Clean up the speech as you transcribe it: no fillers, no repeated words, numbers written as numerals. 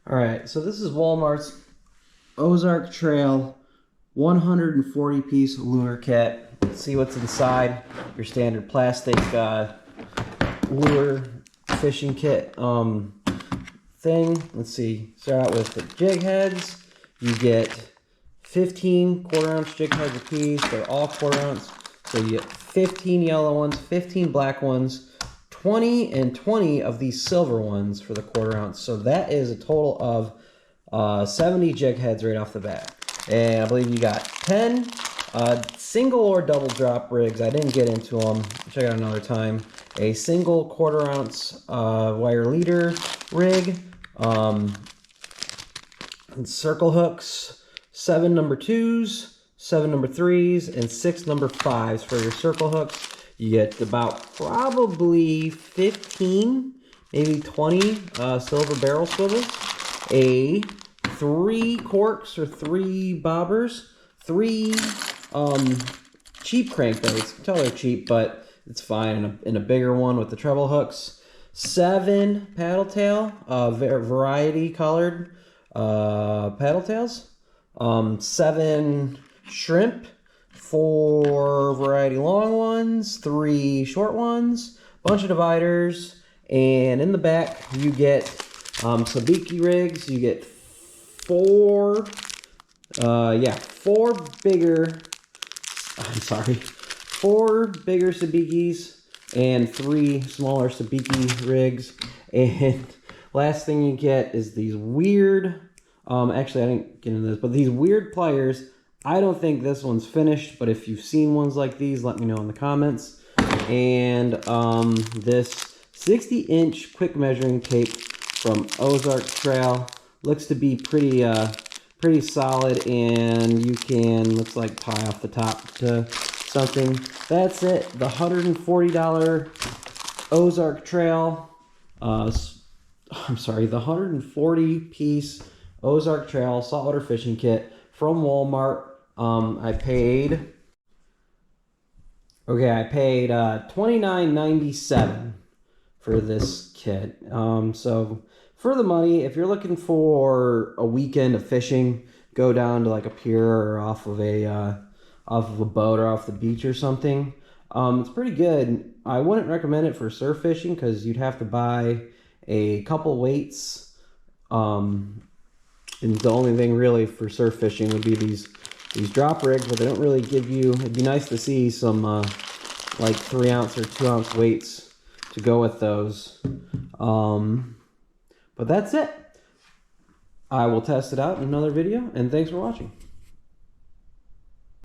All right, so this is Walmart's Ozark Trail 140 piece lure kit. Let's see what's inside. Your standard plastic lure fishing kit thing. Let's see. Start out with the jig heads. You get 15 quarter-ounce jig heads a piece. They're all quarter-ounce. So you get 15 yellow ones, 15 black ones, 20 and 20 of these silver ones for the quarter-ounce. So that is a total of 70 jig heads right off the bat. And I believe you got 10 single or double drop rigs. I didn't get into them. Check out another time. A single quarter-ounce wire leader rig. And circle hooks, 7 number 2s, 7 number 3s, and 6 number 5s for your circle hooks. You get about probably 15, maybe 20 silver barrel swivels, 3 corks or 3 bobbers, 3 cheap crankbaits. You can tell they're cheap, but it's fine in a bigger one with the treble hooks. 7 paddle tail, variety colored paddle tails. 7 shrimp, 4 variety long ones, 3 short ones, bunch of dividers, and in the back you get sabiki rigs. You get 4 bigger sabikis and 3 smaller sabiki rigs. And last thing you get is these weird, actually I didn't get into this, but these weird pliers. I don't think this one's finished, but if you've seen ones like these, let me know in the comments. And this 60-inch quick measuring tape from Ozark Trail looks to be pretty solid, and you can, looks like, tie off the top to something. That's it. The $140 Ozark Trail, the 140 piece Ozark Trail saltwater fishing kit from Walmart. I paid $29.97 for this kit. So for the money, if you're looking for a weekend of fishing, go down to like a pier or off of a boat or off the beach or something. It's pretty good. I wouldn't recommend it for surf fishing because you'd have to buy a couple weights. And the only thing really for surf fishing would be these drop rigs, but they don't really give you, it'd be nice to see some like 3-ounce or 2-ounce weights to go with those. But that's it. I will test it out in another video, and thanks for watching.